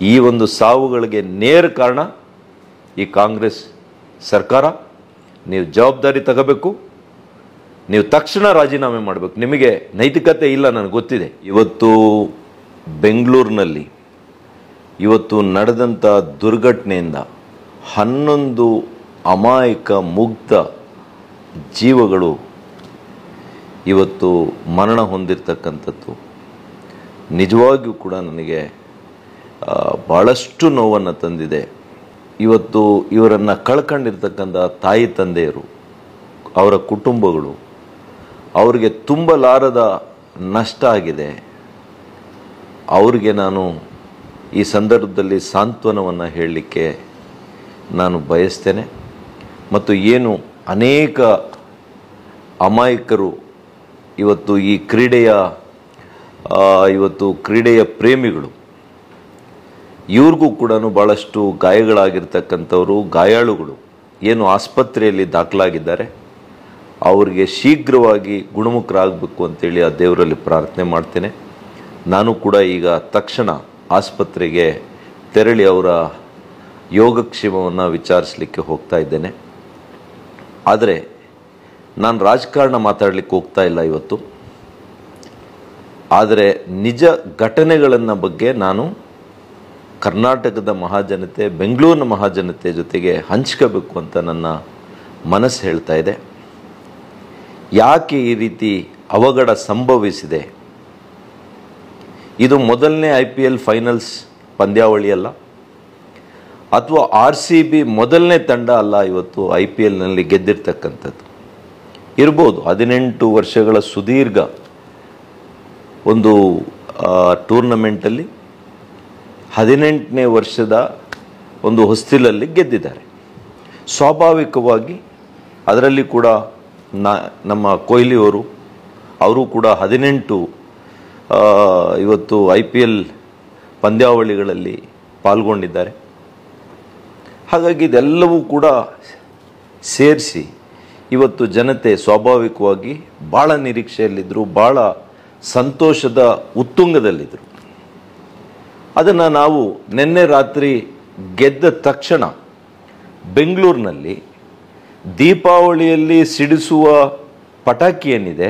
ಈ ಒಂದು ಸಾವುಗಳಿಗೆ ನೇರ ಕಾರಣ ಈ ಕಾಂಗ್ರೆಸ್ ಸರ್ಕಾರ. ನೀವು ಜವಾಬ್ದಾರಿ ತಗೋಬೇಕು, ನೀವು ತಕ್ಷಣ ರಾಜೀನಾಮೆ ಮಾಡಬೇಕು. ನಿಮಗೆ ನೈತಿಕತೆ ಇಲ್ಲ ನನಗೆ ಗೊತ್ತಿದೆ. ಇವತ್ತು ಬೆಂಗಳೂರಿನಲ್ಲಿ ಇವತ್ತು ನಡೆದಂಥ ದುರ್ಘಟನೆಯಿಂದ 11 ಅಮಾಯಕ ಮುಗ್ಧ ಜೀವಗಳು ಇವತ್ತು ಮರಣ ಹೊಂದಿರತಕ್ಕಂಥದ್ದು ನಿಜವಾಗಿಯೂ ಕೂಡ ನನಗೆ ಭಾಳಷ್ಟು ನೋವನ್ನು ತಂದಿದೆ. ಇವತ್ತು ಇವರನ್ನು ಕಳ್ಕೊಂಡಿರ್ತಕ್ಕಂಥ ತಾಯಿ ತಂದೆಯರು, ಅವರ ಕುಟುಂಬಗಳು, ಅವರಿಗೆ ತುಂಬಲಾರದ ನಷ್ಟ ಆಗಿದೆ. ಅವರಿಗೆ ನಾನು ಈ ಸಂದರ್ಭದಲ್ಲಿ ಸಾಂತ್ವನವನ್ನು ಹೇಳಲಿಕ್ಕೆ ನಾನು ಬಯಸ್ತೇನೆ. ಮತ್ತು ಏನು ಅನೇಕ ಅಮಾಯಕರು ಇವತ್ತು ಈ ಕ್ರೀಡೆಯ ಪ್ರೇಮಿಗಳು, ಇವ್ರಿಗೂ ಕೂಡ ಭಾಳಷ್ಟು ಗಾಯಗಳಾಗಿರ್ತಕ್ಕಂಥವರು, ಗಾಯಾಳುಗಳು ಏನು ಆಸ್ಪತ್ರೆಯಲ್ಲಿ ದಾಖಲಾಗಿದ್ದಾರೆ, ಅವರಿಗೆ ಶೀಘ್ರವಾಗಿ ಗುಣಮುಖರಾಗಬೇಕು ಅಂತೇಳಿ ಆ ದೇವರಲ್ಲಿ ಪ್ರಾರ್ಥನೆ ಮಾಡ್ತೇನೆ. ನಾನು ಕೂಡ ಈಗ ತಕ್ಷಣ ಆಸ್ಪತ್ರೆಗೆ ತೆರಳಿ ಅವರ ಯೋಗಕ್ಷೇಮವನ್ನು ವಿಚಾರಿಸಲಿಕ್ಕೆ ಹೋಗ್ತಾ ಇದ್ದೇನೆ. ಆದರೆ ನಾನು ರಾಜಕಾರಣ ಮಾತಾಡಲಿಕ್ಕೆ ಹೋಗ್ತಾ ಇಲ್ಲ ಇವತ್ತು. ಆದರೆ ನಿಜ ಘಟನೆಗಳನ್ನು ಬಗ್ಗೆ ನಾನು ಕರ್ನಾಟಕದ ಮಹಾಜನತೆ, ಬೆಂಗಳೂರಿನ ಮಹಾಜನತೆ ಜೊತೆಗೆ ಹಂಚ್ಕೋಬೇಕು ಅಂತ ನನ್ನ ಮನಸ್ಸು ಹೇಳ್ತಾ ಇದೆ. ಯಾಕೆ ಈ ರೀತಿ ಅವಘಡ ಸಂಭವಿಸಿದೆ? ಇದು ಮೊದಲನೇ IPL ಫೈನಲ್ಸ್ ಪಂದ್ಯಾವಳಿ ಅಲ್ಲ, ಅಥವಾ RCB ಮೊದಲನೇ ತಂಡ ಅಲ್ಲ ಇವತ್ತು IPLನಲ್ಲಿ ಗೆದ್ದಿರ್ತಕ್ಕಂಥದ್ದು. ಇರ್ಬೋದು 18 ವರ್ಷಗಳ ಸುದೀರ್ಘ ಒಂದು ಟೂರ್ನಮೆಂಟಲ್ಲಿ 18ನೇ ವರ್ಷದ ಒಂದು ಹೊಸ್ತಿಲಲ್ಲಿ ಗೆದ್ದಿದ್ದಾರೆ. ಸ್ವಾಭಾವಿಕವಾಗಿ ಅದರಲ್ಲಿ ಕೂಡ ನಮ್ಮ ಕೊಹ್ಲಿಯವರು, ಅವರು ಕೂಡ 18 ಇವತ್ತು IPL ಪಂದ್ಯಾವಳಿಗಳಲ್ಲಿ ಪಾಲ್ಗೊಂಡಿದ್ದಾರೆ. ಹಾಗಾಗಿ ಇದೆಲ್ಲವೂ ಕೂಡ ಸೇರಿಸಿ ಇವತ್ತು ಜನತೆ ಸ್ವಾಭಾವಿಕವಾಗಿ ಭಾಳ ನಿರೀಕ್ಷೆಯಲ್ಲಿದ್ದರು, ಭಾಳ ಸಂತೋಷದ ಉತ್ತುಂಗದಲ್ಲಿದ್ದರು. ಅದನ್ನು ನಾವು ನಿನ್ನೆ ರಾತ್ರಿ ಗೆದ್ದ ತಕ್ಷಣ ಬೆಂಗಳೂರಿನಲ್ಲಿ ದೀಪಾವಳಿಯಲ್ಲಿ ಸಿಡಿಸುವ ಪಟಾಕಿ ಏನಿದೆ,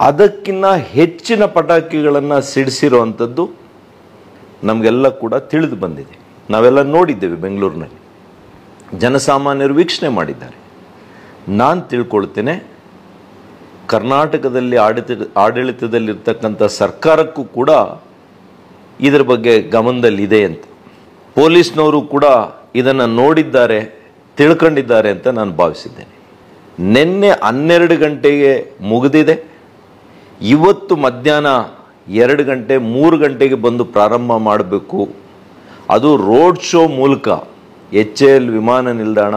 ಅದಕ್ಕಿಂತ ಹೆಚ್ಚಿನ ಪಟಾಕಿಗಳನ್ನು ಸಿಡಿಸಿರುವಂಥದ್ದು ನಮಗೆಲ್ಲ ಕೂಡ ತಿಳಿದು ಬಂದಿದೆ. ನಾವೆಲ್ಲ ನೋಡಿದ್ದೇವೆ. ಬೆಂಗಳೂರಿನಲ್ಲಿ ಜನಸಾಮಾನ್ಯರು ವೀಕ್ಷಣೆ ಮಾಡಿದ್ದಾರೆ. ನಾನು ತಿಳ್ಕೊಳ್ತೇನೆ, ಕರ್ನಾಟಕದಲ್ಲಿ ಆಡಳಿತದಲ್ಲಿರ್ತಕ್ಕಂಥ ಸರ್ಕಾರಕ್ಕೂ ಕೂಡ ಇದರ ಬಗ್ಗೆ ಗಮನದಲ್ಲಿದೆ ಅಂತ. ಪೊಲೀಸ್ನವರು ಕೂಡ ಇದನ್ನು ನೋಡಿದ್ದಾರೆ, ತಿಳ್ಕೊಂಡಿದ್ದಾರೆ ಅಂತ ನಾನು ಭಾವಿಸಿದ್ದೇನೆ. ನಿನ್ನೆ 12 ಗಂಟೆಗೆ ಮುಗಿದಿದೆ. ಇವತ್ತು ಮಧ್ಯಾಹ್ನ 2 ಗಂಟೆ 3 ಗಂಟೆಗೆ ಬಂದು ಪ್ರಾರಂಭ ಮಾಡಬೇಕು. ಅದು ರೋಡ್ ಶೋ ಮೂಲಕ HAL ವಿಮಾನ ನಿಲ್ದಾಣ,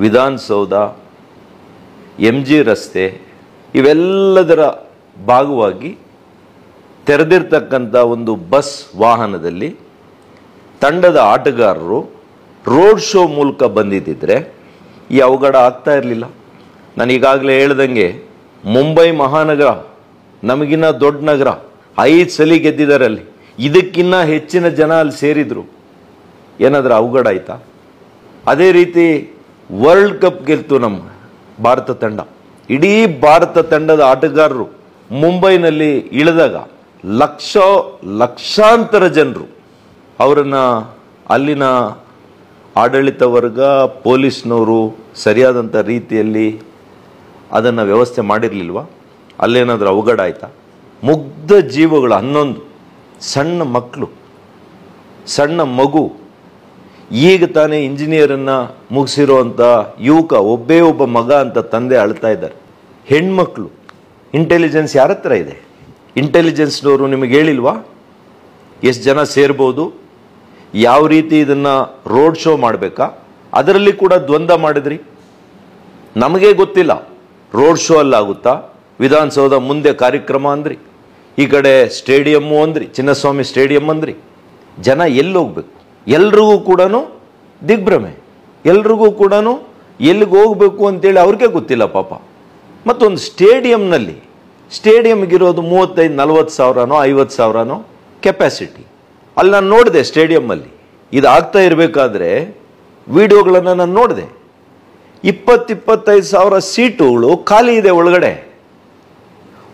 ವಿಧಾನಸೌಧ, MG ರಸ್ತೆ ಇವೆಲ್ಲದರ ಭಾಗವಾಗಿ ತೆರೆದಿರ್ತಕ್ಕಂಥ ಒಂದು ಬಸ್ ವಾಹನದಲ್ಲಿ ತಂಡದ ಆಟಗಾರರು ರೋಡ್ ಶೋ ಮೂಲಕ ಬಂದಿದ್ದರೆ ಈ ಅವಘಡ ಆಗ್ತಾ ಇರಲಿಲ್ಲ. ನಾನು ಈಗಾಗಲೇ ಹೇಳ್ದಂಗೆ ಮುಂಬೈ ಮಹಾನಗರ ನಮಗಿನ್ನ ದೊಡ್ಡ ನಗರ, 5 ಸಲ ಗೆದ್ದಿದ್ದಾರೆ ಅಲ್ಲಿ. ಇದಕ್ಕಿನ್ನ ಹೆಚ್ಚಿನ ಜನ ಅಲ್ಲಿ ಸೇರಿದ್ರು, ಏನಾದರೂ ಅವಘಡ ಆಯ್ತಾ? ಅದೇ ರೀತಿ ವರ್ಲ್ಡ್ ಕಪ್ ಗೆಲ್ತು ನಮ್ಮ ಭಾರತ ತಂಡ. ಇಡೀ ಭಾರತ ತಂಡದ ಆಟಗಾರರು ಮುಂಬೈನಲ್ಲಿ ಇಳಿದಾಗ ಲಕ್ಷಾಂತರ ಜನರು ಅವರನ್ನು ಅಲ್ಲಿನ ಆಡಳಿತ ವರ್ಗ, ಪೊಲೀಸ್ನವರು ಸರಿಯಾದಂಥ ರೀತಿಯಲ್ಲಿ ಅದನ್ನು ವ್ಯವಸ್ಥೆ ಮಾಡಿರಲಿಲ್ವಾ? ಅಲ್ಲೇನಾದರೂ ಅವಘಡ ಆಯಿತಾ? ಮುಗ್ಧ ಜೀವಗಳು, 11 ಸಣ್ಣ ಮಕ್ಕಳು, ಸಣ್ಣ ಮಗು, ಈಗ ತಾನೇ ಇಂಜಿನಿಯರನ್ನು ಮುಗಿಸಿರೋವಂಥ ಯುವಕ, ಒಬ್ಬ ಮಗ ಅಂತ ತಂದೆ ಅಳ್ತಾ ಇದ್ದಾರೆ. ಹೆಣ್ಮಕ್ಳು. ಇಂಟೆಲಿಜೆನ್ಸ್ ಯಾರ ಹತ್ರ ಇದೆ? ಇಂಟೆಲಿಜೆನ್ಸ್ನವರು ನಿಮಗೆ ಹೇಳಿಲ್ವಾ ಎಷ್ಟು ಜನ ಸೇರ್ಬೋದು, ಯಾವ ರೀತಿ ಇದನ್ನು ರೋಡ್ ಶೋ ಮಾಡಬೇಕಾ? ಅದರಲ್ಲಿ ಕೂಡ ದ್ವಂದ್ವ ಮಾಡಿದ್ರಿ. ನಮಗೆ ಗೊತ್ತಿಲ್ಲ ರೋಡ್ ಶೋ ಅಲ್ಲಾಗುತ್ತಾ, ವಿಧಾನಸೌಧ ಮುಂದೆ ಕಾರ್ಯಕ್ರಮ ಅಂದ್ರಿ, ಈ ಕಡೆ ಸ್ಟೇಡಿಯಮ್ಮು ಅಂದ್ರಿ, ಚಿನ್ನಸ್ವಾಮಿ ಸ್ಟೇಡಿಯಂ ಅಂದ್ರಿ. ಜನ ಎಲ್ಲಿ ಹೋಗ್ಬೇಕು? ಎಲ್ರಿಗೂ ಕೂಡ ದಿಗ್ಭ್ರಮೆ, ಎಲ್ರಿಗೂ ಕೂಡ ಎಲ್ಲಿಗೆ ಹೋಗ್ಬೇಕು ಅಂತೇಳಿ ಅವ್ರಿಗೆ ಗೊತ್ತಿಲ್ಲ ಪಾಪ. ಮತ್ತೊಂದು ಸ್ಟೇಡಿಯಂಗಿರೋದು 35-40 ಸಾವಿರನೋ 50 ಸಾವಿರನೋ ಕೆಪಾಸಿಟಿ. ಅಲ್ಲಿ ನಾನು ನೋಡಿದೆ ಸ್ಟೇಡಿಯಮ್ಮಲ್ಲಿ ಇದು ಆಗ್ತಾ ಇರಬೇಕಾದ್ರೆ ವಿಡಿಯೋಗಳನ್ನು ನಾನು ನೋಡಿದೆ. 20-25 ಸಾವಿರ ಸೀಟುಗಳು ಖಾಲಿ ಇದೆ ಒಳಗಡೆ,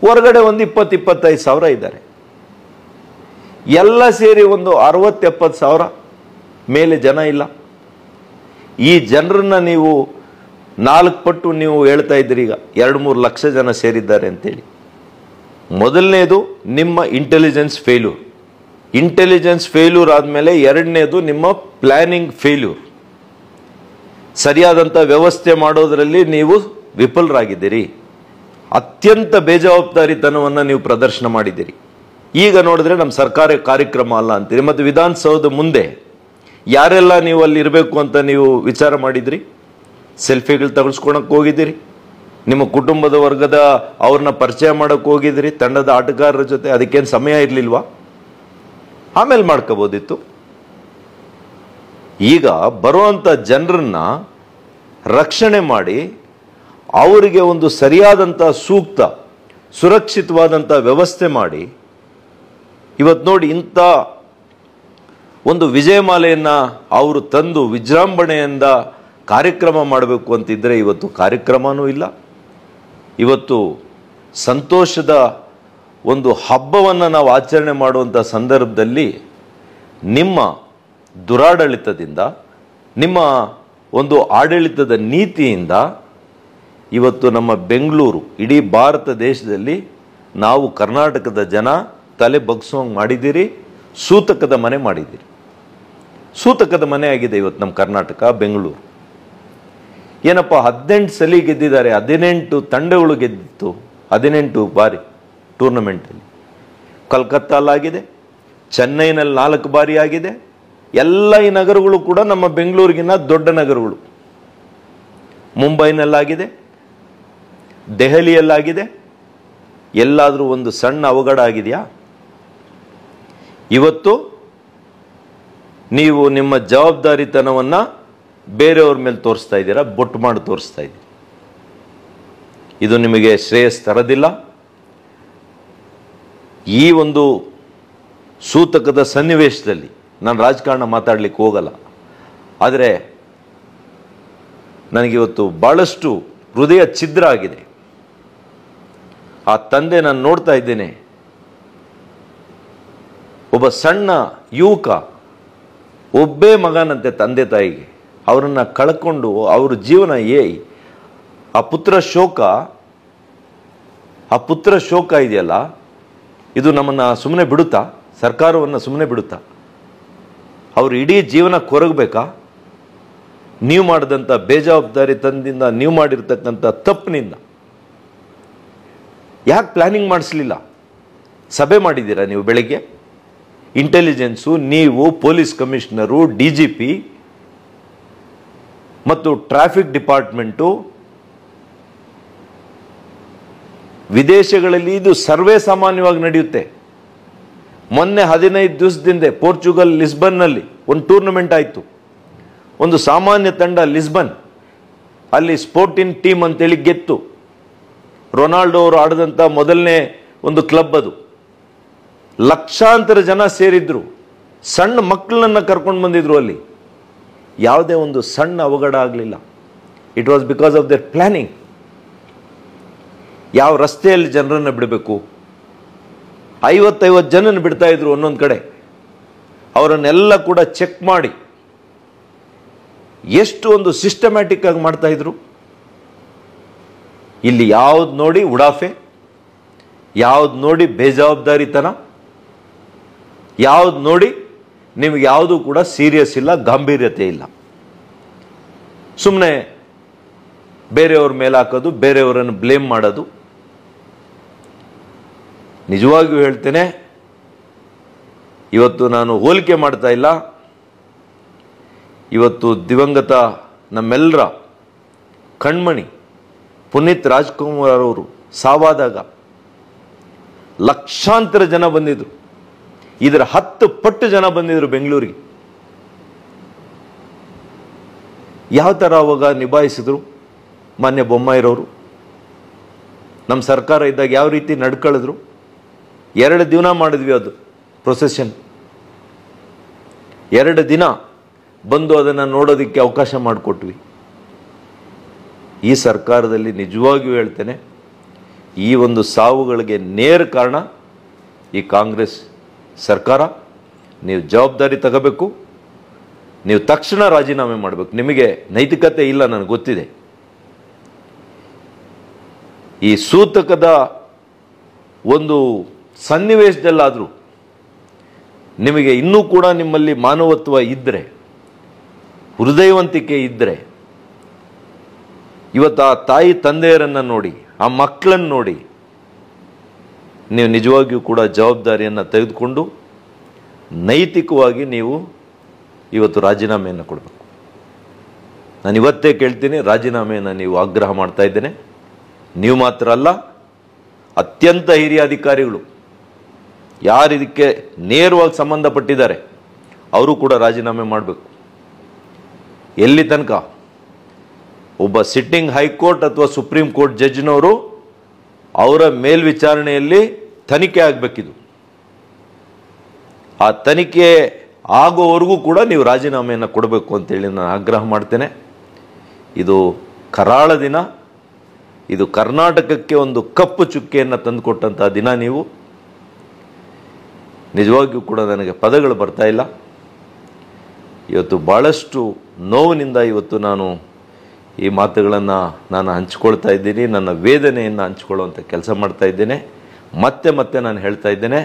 ಹೊರಗಡೆ ಒಂದು 20-25 ಸಾವಿರ ಇದ್ದಾರೆ. ಎಲ್ಲ ಸೇರಿ ಒಂದು 60-70 ಸಾವಿರ ಮೇಲೆ ಜನ ಇಲ್ಲ. ಈ ಜನರನ್ನ ನೀವು 4 ಪಟ್ಟು ನೀವು ಹೇಳ್ತಾ ಇದ್ದೀರಿ, ಈಗ 2-3 ಲಕ್ಷ ಜನ ಸೇರಿದ್ದಾರೆ ಅಂತೇಳಿ. ಮೊದಲನೇದು ನಿಮ್ಮ ಇಂಟೆಲಿಜೆನ್ಸ್ ಫೇಲ್ಯೂರ್ ಆದಮೇಲೆ ಎರಡನೇದು ನಿಮ್ಮ ಪ್ಲಾನಿಂಗ್ ಫೇಲ್ಯೂರ್. ಸರಿಯಾದಂಥ ವ್ಯವಸ್ಥೆ ಮಾಡೋದರಲ್ಲಿ ನೀವು ವಿಫಲರಾಗಿದ್ದೀರಿ. ಅತ್ಯಂತ ಬೇಜವಾಬ್ದಾರಿತನವನ್ನು ನೀವು ಪ್ರದರ್ಶನ ಮಾಡಿದ್ದೀರಿ. ಈಗ ನೋಡಿದ್ರೆ ನಮ್ಮ ಸರ್ಕಾರ ಕಾರ್ಯಕ್ರಮ ಅಲ್ಲ ಅಂತೀರಿ. ಮತ್ತು ವಿಧಾನಸೌಧದ ಮುಂದೆ ಯಾರೆಲ್ಲ ನೀವು ಅಲ್ಲಿ ಇರಬೇಕು ಅಂತ ನೀವು ವಿಚಾರ ಮಾಡಿದ್ರಿ? ಸೆಲ್ಫಿಗಳು ತೆಗೆಸ್ಕೊಳಕ್ಕೆ ಹೋಗಿದ್ದೀರಿ, ನಿಮ್ಮ ಕುಟುಂಬದ ವರ್ಗದ ಅವ್ರನ್ನ ಪರಿಚಯ ಮಾಡೋಕ್ಕೆ ಹೋಗಿದ್ದೀರಿ, ತಂಡದ ಆಟಗಾರರ ಜೊತೆ. ಅದಕ್ಕೇನು ಸಮಯ ಇರಲಿಲ್ವಾ? ಆಮೇಲೆ ಮಾಡ್ಕೋಬೋದಿತ್ತು. ಈಗ ಬರುವಂಥ ಜನರನ್ನ ರಕ್ಷಣೆ ಮಾಡಿ ಅವರಿಗೆ ಒಂದು ಸರಿಯಾದಂಥ ಸೂಕ್ತ ಸುರಕ್ಷಿತವಾದಂಥ ವ್ಯವಸ್ಥೆ ಮಾಡಿ, ಇವತ್ತು ನೋಡಿ ಇಂಥ ಒಂದು ವಿಜಯಮಾಲೆಯನ್ನು ಅವರು ತಂದು ವಿಜೃಂಭಣೆಯಿಂದ ಕಾರ್ಯಕ್ರಮ ಮಾಡಬೇಕು ಅಂತಿದ್ದರೆ ಇವತ್ತು ಕಾರ್ಯಕ್ರಮವೂ ಇಲ್ಲ. ಇವತ್ತು ಸಂತೋಷದ ಒಂದು ಹಬ್ಬವನ್ನು ನಾವು ಆಚರಣೆ ಮಾಡುವಂಥ ಸಂದರ್ಭದಲ್ಲಿ ನಿಮ್ಮ ದುರಾಡಳಿತದಿಂದ, ನಿಮ್ಮ ಒಂದು ಆಡಳಿತದ ನೀತಿಯಿಂದ ಇವತ್ತು ನಮ್ಮ ಬೆಂಗಳೂರು, ಇಡೀ ಭಾರತ ದೇಶದಲ್ಲಿ ನಾವು ಕರ್ನಾಟಕದ ಜನ ತಲೆ ಬಗ್ಸೋಂಗೆ ಮಾಡಿದ್ದೀರಿ. ಸೂತಕದ ಮನೆ ಮಾಡಿದ್ದೀರಿ. ಸೂತಕದ ಮನೆ ಆಗಿದೆ ಇವತ್ತು ನಮ್ಮ ಕರ್ನಾಟಕ, ಬೆಂಗಳೂರು. ಏನಪ್ಪ 18 ಸಲ ಗೆದ್ದಿದ್ದಾರೆ, 18 ತಂಡಗಳು ಗೆದ್ದಿತ್ತು, 18 ಬಾರಿ ಟೂರ್ನಮೆಂಟಲ್ಲಿ. ಕಲ್ಕತ್ತಾಲಾಗಿದೆ, ಚೆನ್ನೈನಲ್ಲಿ 4 ಬಾರಿ ಆಗಿದೆ. ಎಲ್ಲ ಈ ನಗರಗಳು ಕೂಡ ನಮ್ಮ ಬೆಂಗಳೂರಿಗಿನ್ನ ದೊಡ್ಡ ನಗರಗಳು. ಮುಂಬೈನಲ್ಲಾಗಿದೆ, ದೆಹಲಿಯಲ್ಲಾಗಿದೆ. ಎಲ್ಲಾದರೂ ಒಂದು ಸಣ್ಣ ಅವಘಡ ಆಗಿದೆಯಾ? ಇವತ್ತು ನೀವು ನಿಮ್ಮ ಜವಾಬ್ದಾರಿತನವನ್ನು ಬೇರೆಯವ್ರ ಮೇಲೆ ತೋರಿಸ್ತಾ ಇದ್ದೀರಾ, ಬೊಟ್ಟು ಮಾಡಿ ತೋರಿಸ್ತಾ ಇದ್ದೀರಿ. ಇದು ನಿಮಗೆ ಶ್ರೇಯಸ್ ತರದಿಲ್ಲ. ಈ ಒಂದು ಸೂತಕದ ಸನ್ನಿವೇಶದಲ್ಲಿ ನಾನು ರಾಜಕಾರಣ ಮಾತಾಡಲಿಕ್ಕೆ ಹೋಗಲ್ಲ. ಆದರೆ ನನಗಿವತ್ತು ಭಾಳಷ್ಟು ಹೃದಯ ಛಿದ್ರ ಆಗಿದೆ. ಆ ತಂದೆ ನಾನು ನೋಡ್ತಾ ಇದ್ದೇನೆ, ಒಬ್ಬ ಸಣ್ಣ ಯುವಕ, ಒಬ್ಬೇ ಮಗನಂತೆ ತಂದೆ ತಾಯಿಗೆ, ಅವರನ್ನು ಕಳ್ಕೊಂಡು ಅವ್ರ ಜೀವನ ಆ ಪುತ್ರ ಶೋಕ ಇದೆಯಲ್ಲ, ಇದು ನಮ್ಮನ್ನು ಸುಮ್ಮನೆ ಬಿಡುತ್ತಾ? ಸರ್ಕಾರವನ್ನು ಸುಮ್ಮನೆ ಬಿಡುತ್ತಾ? ಅವರು ಇಡೀ ಜೀವನ ಕೊರಗಬೇಕಾ? ನೀವು ಮಾಡಿದಂಥ ಬೇಜವಾಬ್ದಾರಿತನದಿಂದ, ನೀವು ಮಾಡಿರ್ತಕ್ಕಂಥ ತಪ್ಪಿನಿಂದ ಯಾಕೆ ಪ್ಲಾನಿಂಗ್ ಮಾಡಿಸ್ಲಿಲ್ಲ? ಸಭೆ ಮಾಡಿದ್ದೀರಾ ನೀವು ಬೆಳಗ್ಗೆ? ಇಂಟೆಲಿಜೆನ್ಸು, ನೀವು, ಪೊಲೀಸ್ ಕಮಿಷನರು, DGP ಮತ್ತು ಟ್ರಾಫಿಕ್ ಡಿಪಾರ್ಟ್ಮೆಂಟು, ವಿದೇಶಗಳಲ್ಲಿ ಇದು ಸರ್ವೇ ಸಾಮಾನ್ಯವಾಗಿ ನಡೆಯುತ್ತೆ. ಮೊನ್ನೆ 15 ದಿವಸದಿಂದ ಪೋರ್ಚುಗಲ್ ಲಿಸ್ಬನ್ನಲ್ಲಿ ಒಂದು ಟೂರ್ನಮೆಂಟ್ ಆಯಿತು. ಒಂದು ಸಾಮಾನ್ಯ ತಂಡ ಲಿಸ್ಬನ್, ಅಲ್ಲಿ ಸ್ಪೋರ್ಟಿನ್ ಟೀಮ್ ಅಂತೇಳಿ ಗೆತ್ತು. ರೊನಾಲ್ಡೋ ಅವರು ಆಡಿದಂಥ ಮೊದಲನೇ ಒಂದು ಕ್ಲಬ್ ಅದು. ಲಕ್ಷಾಂತರ ಜನ ಸೇರಿದ್ರು, ಸಣ್ಣ ಮಕ್ಕಳನ್ನ ಕರ್ಕೊಂಡು ಬಂದಿದ್ರು. ಅಲ್ಲಿ ಯಾವುದೇ ಒಂದು ಸಣ್ಣ ಅವಘಡ ಆಗಲಿಲ್ಲ. It was because of their planning. ಯಾವ ರಸ್ತೆಯಲ್ಲಿ ಜನರನ್ನು ಬಿಡಬೇಕು, 50 ಜನನ ಬಿಡ್ತಾ ಇದ್ರು ಒಂದೊಂದು ಕಡೆ. ಅವರನ್ನೆಲ್ಲ ಕೂಡ ಚೆಕ್ ಮಾಡಿ ಎಷ್ಟು ಒಂದು ಸಿಸ್ಟಮ್ಯಾಟಿಕ್ ಆಗಿ ಮಾಡ್ತಾ ಇದ್ರು. ಇಲ್ಲಿ ಯಾವ್ದು ನೋಡಿ ಉಡಾಫೆ, ಯಾವ್ದು ನೋಡಿ ಬೇಜವಾಬ್ದಾರಿತನ, ಯಾವ್ದು ನೋಡಿ ನಿಮಗೆ ಯಾವುದು ಕೂಡ ಸೀರಿಯಸ್ ಇಲ್ಲ, ಗಾಂಭೀರ್ಯತೆ ಇಲ್ಲ. ಸುಮ್ಮನೆ ಬೇರೆಯವ್ರ ಮೇಲೆ ಹಾಕೋದು, ಬೇರೆಯವರನ್ನು ಬ್ಲೇಮ್ ಮಾಡೋದು. ನಿಜವಾಗಿಯೂ ಹೇಳ್ತೇನೆ, ಇವತ್ತು ನಾನು ಹೋಲಿಕೆ ಮಾಡ್ತಾ ಇಲ್ಲ. ಇವತ್ತು ದಿವಂಗತ ನಮ್ಮೆಲ್ಲರ ಕಣ್ಮಣಿ ಪುನೀತ್ ರಾಜ್ಕುಮಾರ್ ಅವರು ಸಾವಾದಾಗ ಲಕ್ಷಾಂತರ ಜನ ಬಂದಿದ್ರು. ಇದರ 10 ಪಟ್ಟು ಜನ ಬಂದಿದ್ರು ಬೆಂಗಳೂರಿಗೆ. ಯಾವ ಥರ ಅವಾಗ ನಿಭಾಯಿಸಿದ್ರು ಮಾನ್ಯ ಬೊಮ್ಮಾಯಿರವರು? ನಮ್ಮ ಸರ್ಕಾರ ಇದ್ದಾಗ ಯಾವ ರೀತಿ ನಡ್ಕಳಿದ್ರು? 2 ದಿನ ಮಾಡಿದ್ವಿ ಅದು ಪ್ರೊಸೆಷನ್. 2 ದಿನ ಬಂದು ಅದನ್ನು ನೋಡೋದಕ್ಕೆ ಅವಕಾಶ ಮಾಡಿಕೊಟ್ವಿ. ಈ ಸರ್ಕಾರದಲ್ಲಿ ನಿಜವಾಗಿಯೂ ಹೇಳ್ತೇನೆ, ಈ ಒಂದು ಸಾವುಗಳಿಗೆ ನೇರ ಕಾರಣ ಈ ಕಾಂಗ್ರೆಸ್ ಸರ್ಕಾರ. ನೀವು ಜವಾಬ್ದಾರಿ ತಗೋಬೇಕು. ನೀವು ತಕ್ಷಣ ರಾಜೀನಾಮೆ ಮಾಡಬೇಕು. ನಿಮಗೆ ನೈತಿಕತೆ ಇಲ್ಲ, ನನಗೆ ಗೊತ್ತಿದೆ. ಈ ಸೂತಕದ ಒಂದು ಸನ್ನಿವೇಶದಲ್ಲಾದರೂ ನಿಮಗೆ ಇನ್ನೂ ಕೂಡ ನಿಮ್ಮಲ್ಲಿ ಮಾನವತ್ವ ಇದ್ದರೆ, ಹೃದಯವಂತಿಕೆ ಇದ್ದರೆ, ಇವತ್ತು ಆ ತಾಯಿ ತಂದೆಯರನ್ನು ನೋಡಿ, ಆ ಮಕ್ಕಳನ್ನು ನೋಡಿ, ನೀವು ನಿಜವಾಗಿಯೂ ಕೂಡ ಜವಾಬ್ದಾರಿಯನ್ನು ತೆಗೆದುಕೊಂಡು ನೈತಿಕವಾಗಿ ನೀವು ಇವತ್ತು ರಾಜೀನಾಮೆಯನ್ನು ಕೊಡಬೇಕು. ನಾನು ಇವತ್ತೇ ಕೇಳ್ತೀನಿ, ರಾಜೀನಾಮೆಯನ್ನು ನೀವು ಆಗ್ರಹ ಮಾಡ್ತಾ ಇದ್ದೇನೆ. ನೀವು ಮಾತ್ರ ಅಲ್ಲ, ಅತ್ಯಂತ ಹಿರಿಯ ಅಧಿಕಾರಿಗಳು ಯಾರು ಇದಕ್ಕೆ ನೇರವಾಗಿ ಸಂಬಂಧಪಟ್ಟಿದ್ದಾರೆ ಅವರು ಕೂಡ ರಾಜೀನಾಮೆ ಮಾಡಬೇಕು. ಎಲ್ಲಿ ತನಕ ಒಬ್ಬ ಸಿಟ್ಟಿಂಗ್ ಹೈಕೋರ್ಟ್ ಅಥವಾ ಸುಪ್ರೀಂ ಕೋರ್ಟ್ ಜಡ್ಜ್ನವರು ಅವರ ಮೇಲ್ವಿಚಾರಣೆಯಲ್ಲಿ ತನಿಖೆ ಆಗಬೇಕಿದು. ಆ ತನಿಖೆ ಆಗೋವರೆಗೂ ಕೂಡ ನೀವು ರಾಜೀನಾಮೆಯನ್ನು ಕೊಡಬೇಕು ಅಂತೇಳಿ ನಾನು ಆಗ್ರಹ ಮಾಡ್ತೇನೆ. ಇದು ಕರಾಳ ದಿನ. ಇದು ಕರ್ನಾಟಕಕ್ಕೆ ಒಂದು ಕಪ್ಪು ಚುಕ್ಕೆಯನ್ನು ತಂದುಕೊಟ್ಟಂತಹ ದಿನ. ನೀವು ನಿಜವಾಗಿಯೂ ಕೂಡ ನನಗೆ ಪದಗಳು ಬರ್ತಾ ಇಲ್ಲ. ಇವತ್ತು ಭಾಳಷ್ಟು ನೋವಿನಿಂದ ಇವತ್ತು ನಾನು ಈ ಮಾತುಗಳನ್ನು ಹಂಚ್ಕೊಳ್ತಾ ಇದ್ದೀನಿ. ನನ್ನ ವೇದನೆಯನ್ನು ಹಂಚ್ಕೊಳ್ಳುವಂಥ ಕೆಲಸ ಮಾಡ್ತಾ ಇದ್ದೇನೆ. ಮತ್ತೆ ನಾನು ಹೇಳ್ತಾ ಇದ್ದೇನೆ,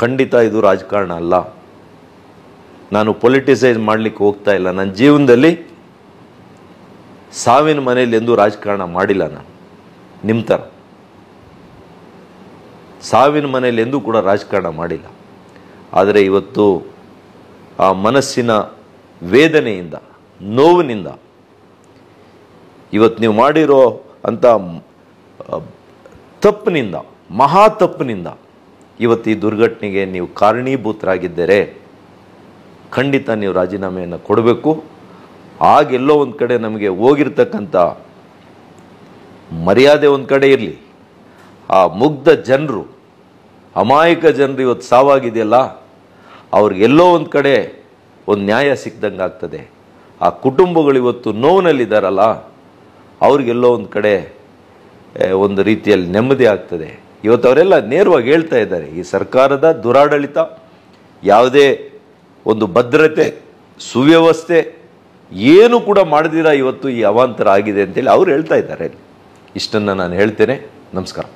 ಖಂಡಿತ ಇದು ರಾಜಕಾರಣ ಅಲ್ಲ. ನಾನು ಪೊಲಿಟಿಸೈಸ್ ಮಾಡಲಿಕ್ಕೆ ಹೋಗ್ತಾ ಇಲ್ಲ. ನನ್ನ ಜೀವನದಲ್ಲಿ ಸಾವಿನ ಮನೆಯಲ್ಲಿ ಎಂದೂ ರಾಜಕಾರಣ ಮಾಡಿಲ್ಲ. ನಾನು ನಿಮ್ಮ ಥರ ಸಾವಿನ ಮನೆಯಲ್ಲಿ ಎಂದೂ ಕೂಡ ರಾಜಕಾರಣ ಮಾಡಿಲ್ಲ. ಆದರೆ ಇವತ್ತು ಆ ಮನಸ್ಸಿನ ವೇದನೆಯಿಂದ, ನೋವಿನಿಂದ, ಇವತ್ತು ನೀವು ಮಾಡಿರೋ ಅಂಥ ತಪ್ಪಿನಿಂದ, ಮಹಾ ತಪ್ಪಿನಿಂದ ಇವತ್ತು ಈ ದುರ್ಘಟನೆಗೆ ನೀವು ಕಾರಣೀಭೂತರಾಗಿದ್ದರೆ ಖಂಡಿತ ನೀವು ರಾಜೀನಾಮೆಯನ್ನು ಕೊಡಬೇಕು. ಆಗೆಲ್ಲೋ ಒಂದು ಕಡೆ ನಮಗೆ ಹೋಗಿರ್ತಕ್ಕಂಥ ಮರ್ಯಾದೆ ಒಂದು ಕಡೆ ಇರಲಿ. ಆ ಮುಗ್ಧ ಜನರು, ಅಮಾಯಕ ಜನರು ಇವತ್ತು ಸಾವಾಗಿದೆಯಲ್ಲ, ಅವ್ರಿಗೆಲ್ಲೋ ಒಂದು ಕಡೆ ಒಂದು ನ್ಯಾಯ ಸಿಕ್ದಂಗೆ ಆಗ್ತದೆ. ಆ ಕುಟುಂಬಗಳು ಇವತ್ತು ನೋವಿನಲ್ಲಿದ್ದಾರಲ್ಲ, ಅವ್ರಿಗೆಲ್ಲೋ ಒಂದು ಕಡೆ ಒಂದು ರೀತಿಯಲ್ಲಿ ನೆಮ್ಮದಿ ಆಗ್ತದೆ. ಇವತ್ತು ಅವರೆಲ್ಲ ನೇರವಾಗಿ ಹೇಳ್ತಾ ಇದ್ದಾರೆ, ಈ ಸರ್ಕಾರದ ದುರಾಡಳಿತ, ಯಾವುದೇ ಒಂದು ಭದ್ರತೆ, ಸುವ್ಯವಸ್ಥೆ ಏನು ಕೂಡ ಮಾಡದಿರ ಇವತ್ತು ಈ ಅವಾಂತರ ಆಗಿದೆ ಅಂತೇಳಿ ಅವ್ರು ಹೇಳ್ತಾ ಇದ್ದಾರೆ. ಇಷ್ಟನ್ನು ನಾನು ಹೇಳ್ತೇನೆ. ನಮಸ್ಕಾರ.